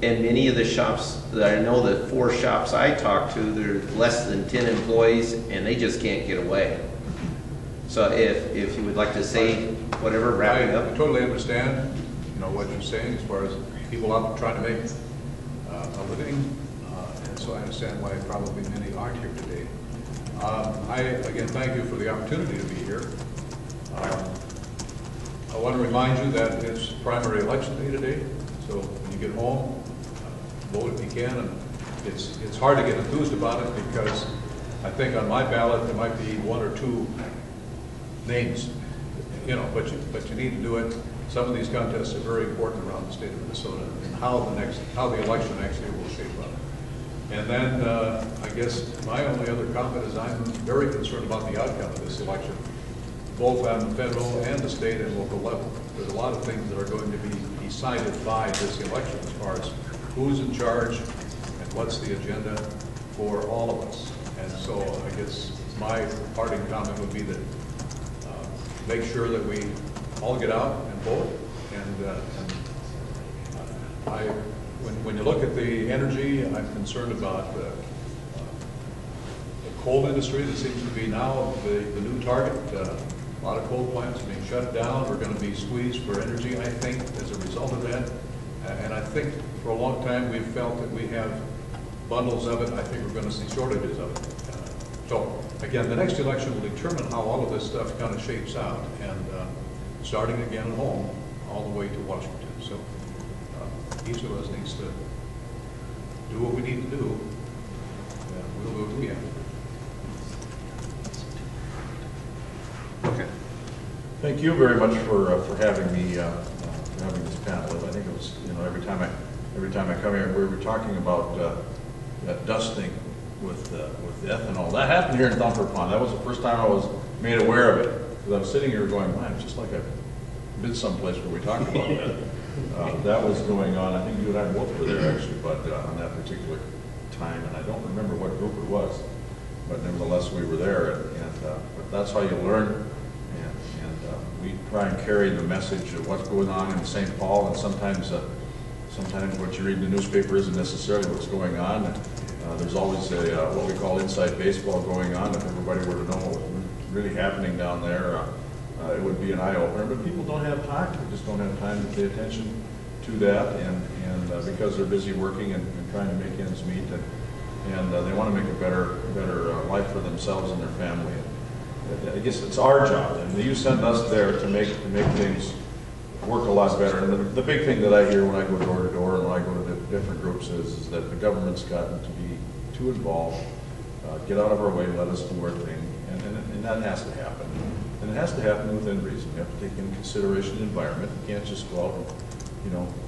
And many of the shops, that I know the 4 shops I talked to, they're less than 10 employees and they just can't get away. So if you would like to say whatever, wrapping up. I totally understand, what you're saying as far as people out trying to make a living, and so I understand why probably many aren't here today. I again thank you for the opportunity to be here. I want to remind you that it's primary election day today, so when you get home, vote if you can. And it's hard to get enthused about it because I think on my ballot there might be 1 or 2 names, but you need to do it. Some of these contests are very important around the state of Minnesota and how the election actually will shape up. And then I guess my only other comment is I'm very concerned about the outcome of this election, both on the federal and the state and local level. There's a lot of things that are going to be decided by this election as far as who's in charge and what's the agenda for all of us. And so I guess my parting comment would be that make sure that we all get out and vote. When you look at the energy, I'm concerned about the coal industry that seems to be now the new target. A lot of coal plants being shut down. We're going to be squeezed for energy, I think, as a result of that. And I think for a long time we've felt that we have bundles of it. I think we're going to see shortages of it. So again, the next election will determine how all of this stuff kind of shapes out, and starting again at home all the way to Washington. So each of us needs to do what we need to do, and we'll do it again. Okay. Thank you very much for having me for having this panel. I think it was every time I come here, we were talking about dusting with ethanol. That happened here in Thumper Pond. That was the first time I was made aware of it. Because I was sitting here going, man, it's just like I've been someplace where we talked about that. That was going on. I think you and I both were there actually, but on that particular time, and I don't remember what group it was, but nevertheless we were there, and but that's how you learn. And we try and carry the message of what's going on in St. Paul, and sometimes what you read in the newspaper isn't necessarily what's going on. And, there's always what we call inside baseball going on. If everybody were to know what was really happening down there, it would be an eye-opener. But people don't have time. They just don't have time to pay attention to that, and because they're busy working and trying to make ends meet, and they want to make a better life for themselves and their family. And I guess it's our job, and you send us there to make things work a lot better. And the big thing that I hear when I go door to door and when I go to the different groups is that the government's gotten to be too involved, get out of our way, let us do our thing, and that has to happen. And it has to happen within reason. You have to take into consideration the environment. You can't just go out and,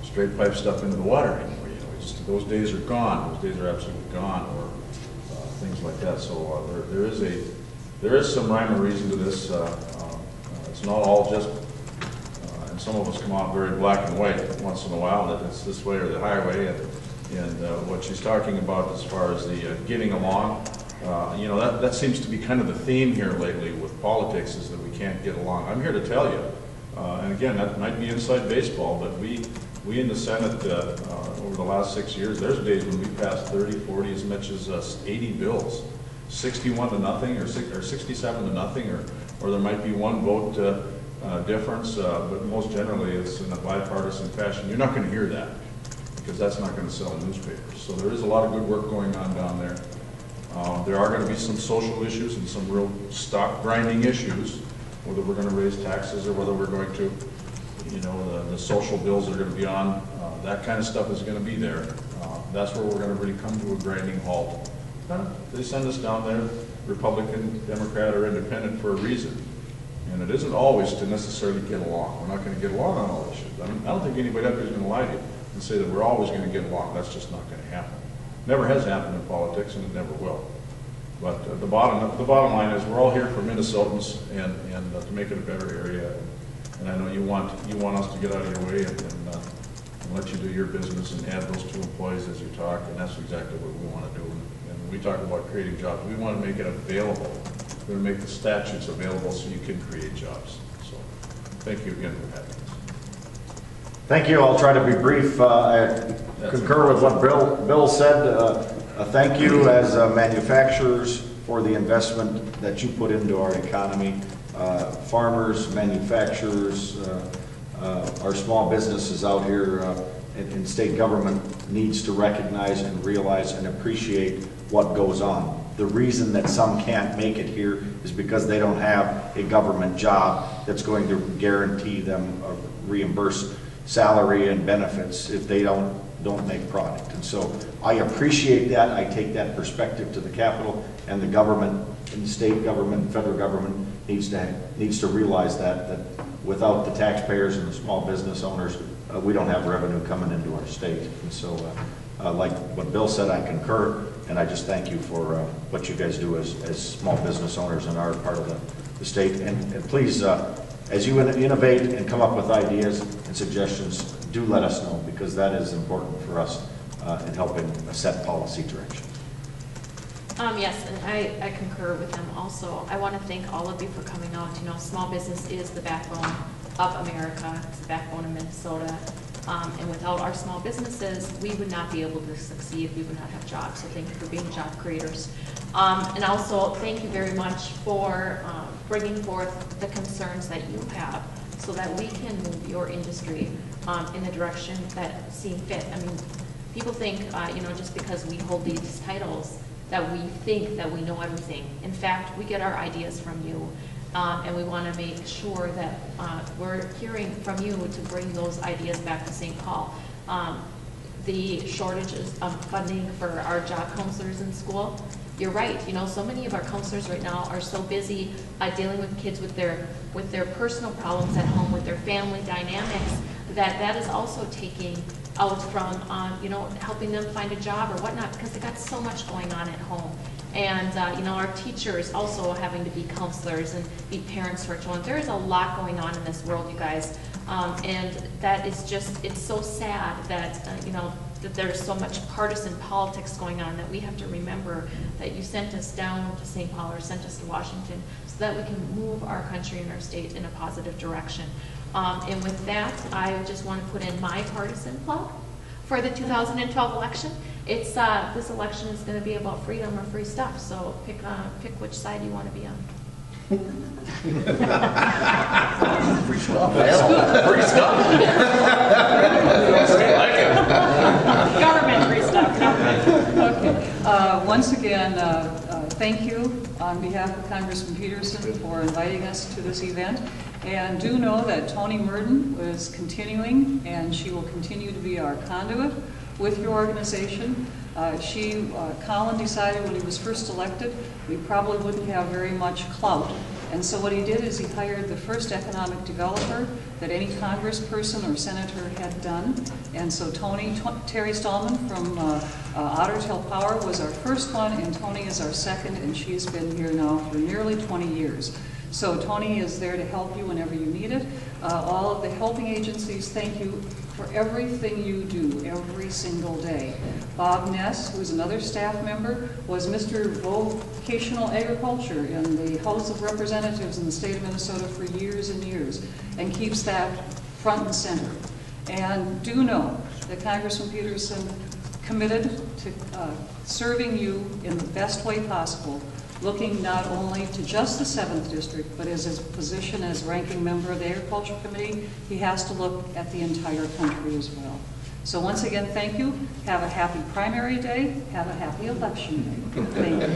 straight pipe stuff into the water anymore. Those days are gone. Those days are absolutely gone, or things like that. So there is some rhyme or reason to this. It's not all just, and some of us come out very black and white once in a while, that it's this way or the highway. And what she's talking about as far as the getting along, that seems to be kind of the theme here lately with politics, is that we can't get along. I'm here to tell you, and again, that might be inside baseball, but we in the Senate over the last 6 years, there's days when we passed 30, 40, as much as 80 bills, 61 to nothing, or 67 to nothing, or there might be one vote difference, but most generally it's in a bipartisan fashion. You're not going to hear that, because that's not going to sell in newspapers. So there is a lot of good work going on down there. There are going to be some social issues and some real stock grinding issues, whether we're going to raise taxes or whether we're going to, the social bills are going to be on. That kind of stuff is going to be there. That's where we're going to really come to a grinding halt. They send us down there, Republican, Democrat, or Independent, for a reason. And it isn't always to necessarily get along. We're not going to get along on all issues. I don't think anybody up there is going to lie to you and say that we're always going to get along. That's just not going to happen. Never has happened in politics, and it never will. But the bottom line is we're all here for Minnesotans and to make it a better area. And I know you want us to get out of your way and let you do your business and add those 2 employees as you talk, and that's exactly what we want to do. And when we talk about creating jobs, we want to make it available. We're going to make the statutes available so you can create jobs. So thank you again for having us. Thank you. I'll try to be brief. concur with what Bill said. Thank you as manufacturers for the investment that you put into our economy. Farmers, manufacturers, our small businesses out here in state government needs to recognize and realize and appreciate what goes on. The reason that some can't make it here is because they don't have a government job that's going to guarantee them reimburse salary and benefits if they don't make product. And so I appreciate that. I take that perspective to the Capitol, and the government, and the state government, federal government needs to realize that without the taxpayers and the small business owners, we don't have revenue coming into our state. And so like what Bill said, I concur, and I just thank you for what you guys do as small business owners in our part of the state. And please, as you innovate and come up with ideas and suggestions, do let us know, because that is important for us in helping set policy direction. Yes, and I concur with them also. I want to thank all of you for coming out. You know, small business is the backbone of America. It's the backbone of Minnesota. And without our small businesses, we would not be able to succeed. We would not have jobs. So thank you for being job creators. And also, thank you very much for bringing forth the concerns that you have so that we can move your industry in the direction that seems fit. I mean, people think, you know, just because we hold these titles, that we think that we know everything. In fact, we get our ideas from you, and we want to make sure that we're hearing from you to bring those ideas back to St. Paul. The shortages of funding for our job counselors in school, you're right. You know, so many of our counselors right now are so busy dealing with kids with their personal problems at home, with their family dynamics, that is also taking out from, you know, helping them find a job or whatnot, because they got so much going on at home. And, you know, our teachers also having to be counselors and be parents for children. There is a lot going on in this world, you guys. And that is just, it's so sad that, you know, that there's so much partisan politics going on, that we have to remember that you sent us down to St. Paul or sent us to Washington so that we can move our country and our state in a positive direction. And with that, I just want to put in my partisan plug for the 2012 election. It's this election is going to be about freedom or free stuff. So pick which side you want to be on. Free stuff. Free stuff. Government free stuff. Okay. Once again, thank you on behalf of Congressman Peterson for inviting us to this event. And do know that Toni Murden is continuing, and she will continue to be our conduit with your organization. Colin decided when he was first elected, we probably wouldn't have very much clout. And so what he did is he hired the first economic developer that any congressperson or senator had done. And so Terry Stallman from Otter Tail Power was our first one, and Toni is our second, and she's been here now for nearly 20 years. So Toni is there to help you whenever you need it. All of the helping agencies, thank you for everything you do every single day. Bob Ness, who's another staff member, was Mr. Vocational Agriculture in the House of Representatives in the state of Minnesota for years and years, and keeps that front and center. And do know that Congressman Peterson committed to serving you in the best way possible, looking not only to just the 7th District, but as his position as ranking member of the Agricultural Committee, he has to look at the entire country as well. So once again, thank you. Have a happy primary day. Have a happy election day. Thank you.